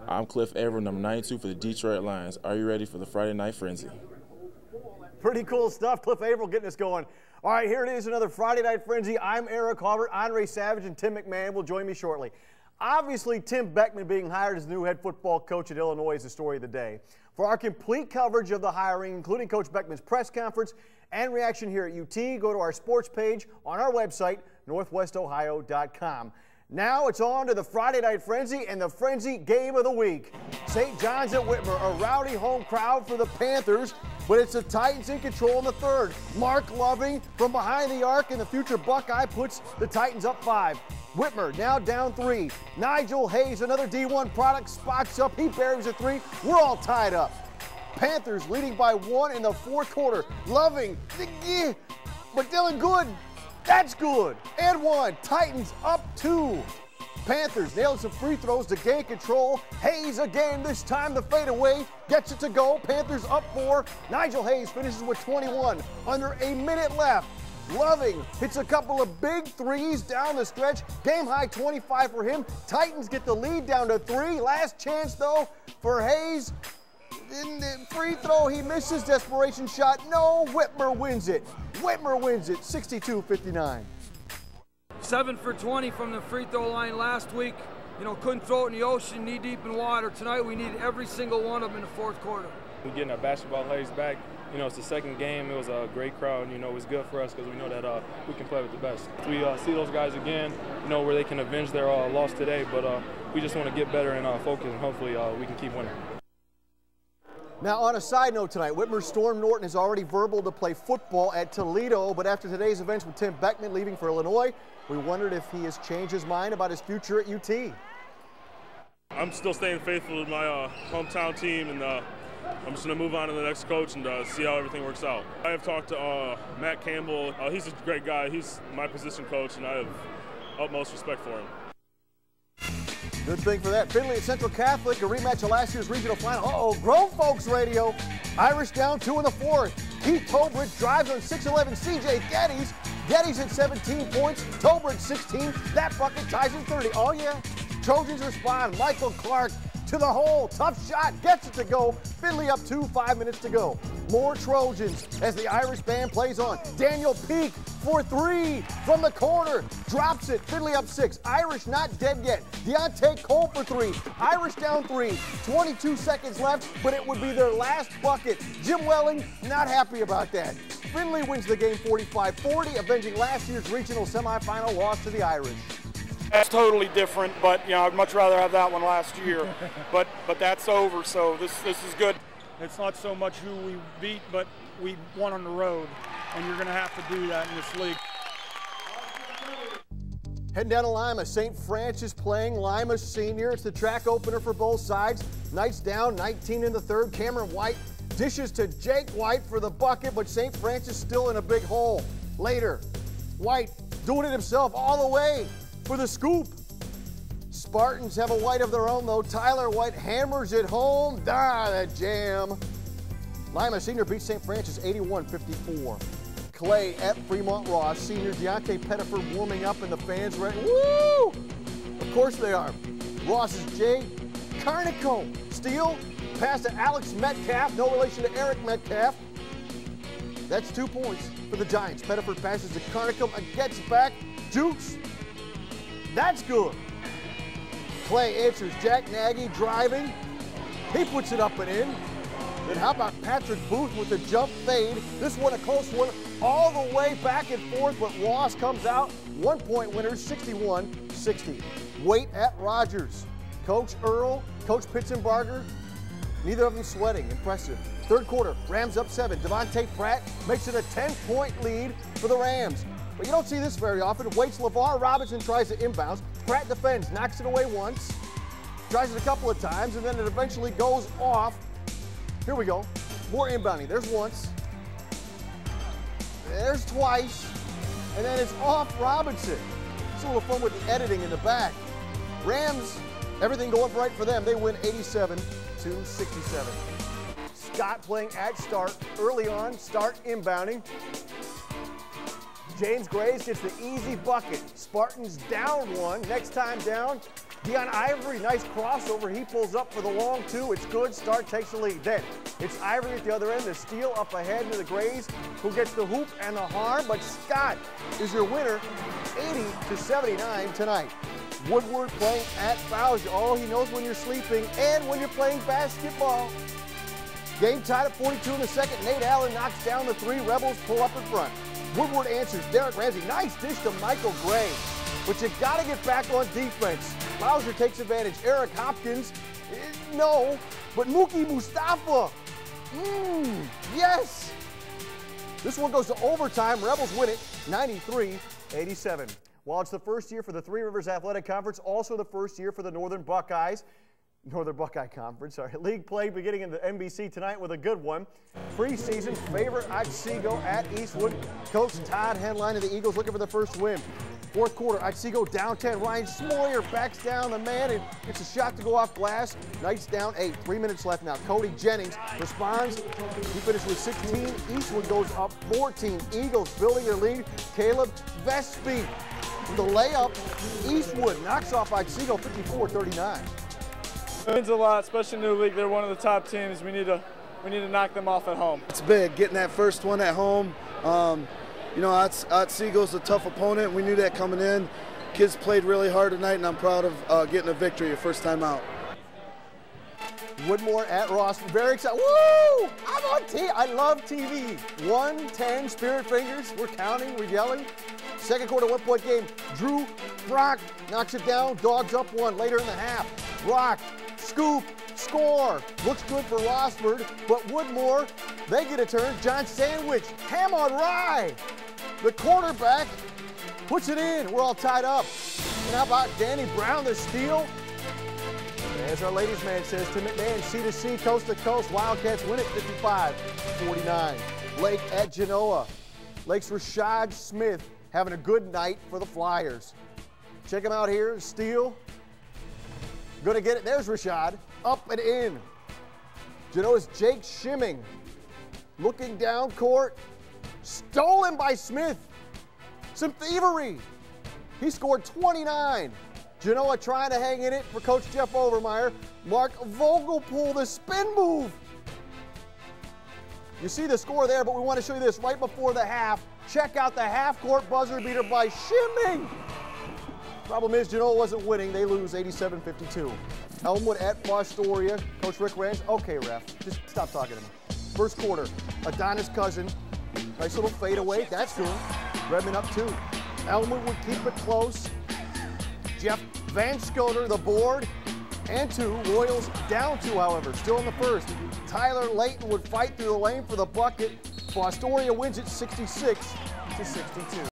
I'm Cliff Averill, number 92 for the Detroit Lions. Are you ready for the Friday Night Frenzy? Pretty cool stuff. Cliff Averill getting us going. All right, here it is, another Friday Night Frenzy. I'm Eric Harbert. Andre Savage and Tim McMahon will join me shortly. Obviously, Tim Beckman being hired as the new head football coach at Illinois is the story of the day. For our complete coverage of the hiring, including Coach Beckman's press conference and reaction here at UT, go to our sports page on our website, northwestohio.com. Now it's on to the Friday Night Frenzy and the Frenzy Game of the Week. St. John's at Whitmer, a rowdy home crowd for the Panthers, but it's the Titans in control in the third. Mark Loving from behind the arc, and the future Buckeye puts the Titans up 5. Whitmer now down 3. Nigel Hayes, another D1 product, spots up. He buries a 3. We're all tied up. Panthers leading by 1 in the fourth quarter. Loving, but Dylan Good. That's good. And 1. Titans up 2. Panthers nailed some free throws to gain control. Hayes again, this time the fadeaway gets it to go. Panthers up 4. Nigel Hayes finishes with 21. Under a minute left. Loving hits a couple of big threes down the stretch. Game high 25 for him. Titans get the lead down to 3. Last chance though for Hayes. In the free throw, he misses. Desperation shot. No, Whitmer wins it. Whitmer wins it, 62-59. 7 for 20 from the free throw line last week. You know, couldn't throw it in the ocean, knee deep in water. Tonight we needed every single one of them in the fourth quarter. We're getting our basketball legs back. You know, it's the second game. It was a great crowd. You know, it was good for us because we know that we can play with the best. We see those guys again, you know, where they can avenge their loss today. But we just want to get better and focus, and hopefully we can keep winning. Now, on a side note tonight, Whitmer's Storm Norton is already verbal to play football at Toledo, but after today's events with Tim Beckman leaving for Illinois, we wondered if he has changed his mind about his future at UT. I'm still staying faithful to my hometown team, and I'm just going to move on to the next coach and see how everything works out. I have talked to Matt Campbell. He's a great guy. He's my position coach, and I have utmost respect for him. Good thing for that. Findlay at Central Catholic, a rematch of last year's regional final. Uh-oh, Grown Folks Radio. Irish down 2 in the fourth. Keith Tobridge drives on 6'11" CJ Geddes. Geddes at 17 points. Tobridge 16. That bucket ties at 30. Oh, yeah. Trojans respond. Michael Clark to the hole. Tough shot. Gets it to go. Findlay up 2, 5 minutes to go. More Trojans as the Irish band plays on. Daniel Peak for 3 from the corner. Drops it. Findlay up 6. Irish not dead yet. Deontay Cole for 3. Irish down 3. 22 seconds left, but it would be their last bucket. Jim Welling not happy about that. Findlay wins the game 45-40, avenging last year's regional semifinal loss to the Irish. That's totally different, but you know, I'd much rather have that one last year. but that's over, so this is good. It's not so much who we beat, but we won on the road, and you're going to have to do that in this league. Heading down to Lima, St. Francis playing Lima Senior. It's the track opener for both sides. Knights down 19 in the third. Cameron White dishes to Jake White for the bucket, but St. Francis still in a big hole. Later, White doing it himself all the way for the scoop. Spartans have a White of their own, though. Tyler White hammers it home. That jam. Lima Senior beats St. Francis 81-54. Clay at Fremont Ross. Senior Deontay Pettiford warming up, and the fans ready. Woo! Of course they are. Ross's Jay Carnico. Steal. Pass to Alex Metcalf. No relation to Eric Metcalf. That's 2 points for the Giants. Pettiford passes to Carnicum and gets back. Jukes. That's good. Clay answers. Jack Nagy driving. He puts it up and in. Then how about Patrick Booth with the jump fade? This one a close one all the way back and forth, but Ross comes out. 1 point winners, 61-60. Waite at Rogers. Coach Earl, Coach Pitzenbarger, neither of them sweating. Impressive. Third quarter, Rams up 7. Devontae Pratt makes it a 10-point lead for the Rams. But you don't see this very often. Waits LeVar Robinson tries to inbounds. Pratt defends, knocks it away once, tries it a couple of times, and then it eventually goes off. Here we go. More inbounding. There's once. There's twice. And then it's off Robinson. It's a little fun with the editing in the back. Rams, everything going right for them. They win 87-67. Scott playing at start early on. Start inbounding. James Graves gets the easy bucket. Spartans down 1. Next time down, Deion Ivory, nice crossover. He pulls up for the long two. It's good. Stark takes the lead. Then it's Ivory at the other end. The steal up ahead to the Grays, who gets the hoop and the harm. But Scott is your winner, 80-79 tonight. Woodward playing at Bowsher. Oh, he knows when you're sleeping and when you're playing basketball. Game tied at 42 in the second. Nate Allen knocks down the three. Rebels pull up in front. Woodward answers. Derek Ramsey, nice dish to Michael Gray. But you got to get back on defense. Bowsher takes advantage. Eric Hopkins, no, but Mookie Mustafa, yes. This one goes to overtime. Rebels win it 93-87. While it's the first year for the Three Rivers Athletic Conference, also the first year for the Northern Buckeye Conference. Sorry. League play beginning in the NBC tonight with a good one. Preseason favorite Otsego at Eastwood. Coach Todd Henline of the Eagles looking for the first win. Fourth quarter, Otsego down 10. Ryan Smoyer backs down the man and gets a shot to go off glass. Knights down 8. 3 minutes left now. Cody Jennings responds. He finished with 16. Eastwood goes up 14. Eagles building their lead. Caleb Vespi with the layup. Eastwood knocks off Otsego 54-39. It means a lot, especially in the league. They're one of the top teams. We need to knock them off at home. It's big, getting that first one at home. You know, Otsego's a tough opponent. We knew that coming in. Kids played really hard tonight, and I'm proud of getting a victory your first time out. Woodmore at Rossford. Very excited. Woo! I'm on TV. I love TV. 1-10 Spirit Fingers. We're counting. We're yelling. Second quarter, 1-point game. Drew Brock knocks it down. Dogs up one later in the half. Brock, scoop, score. Looks good for Rossford, but Woodmore, they get a turn. John Sandwich, ham on rye. The quarterback puts it in. We're all tied up. And how about Danny Brown, the steal? As our ladies man says, Tim McMahon, sea to sea, coast to coast. Wildcats win it 55-49. Lake at Genoa. Lake's Rashad Smith having a good night for the Flyers. Check him out here, steal. Gonna get it, there's Rashad, up and in. Genoa's Jake Shimming, looking down court, stolen by Smith. Some thievery. He scored 29. Genoa trying to hang in it for Coach Jeff Overmeyer. Mark Vogelpool, the spin move. You see the score there, but we want to show you this right before the half. Check out the half-court buzzer beater by Shimming. Problem is, Genoa wasn't winning. They lose 87-52. Elmwood at Fostoria. Coach Rick Rand. Okay, ref, just stop talking to me. First quarter, Adonis Cousin. Nice little fadeaway. That's good. Redmond up 2. Elmwood would keep it close. Jeff Van Scoter, the board, and 2. Royals down 2, however, still in the first. Tyler Layton would fight through the lane for the bucket. Fostoria wins it 66-62.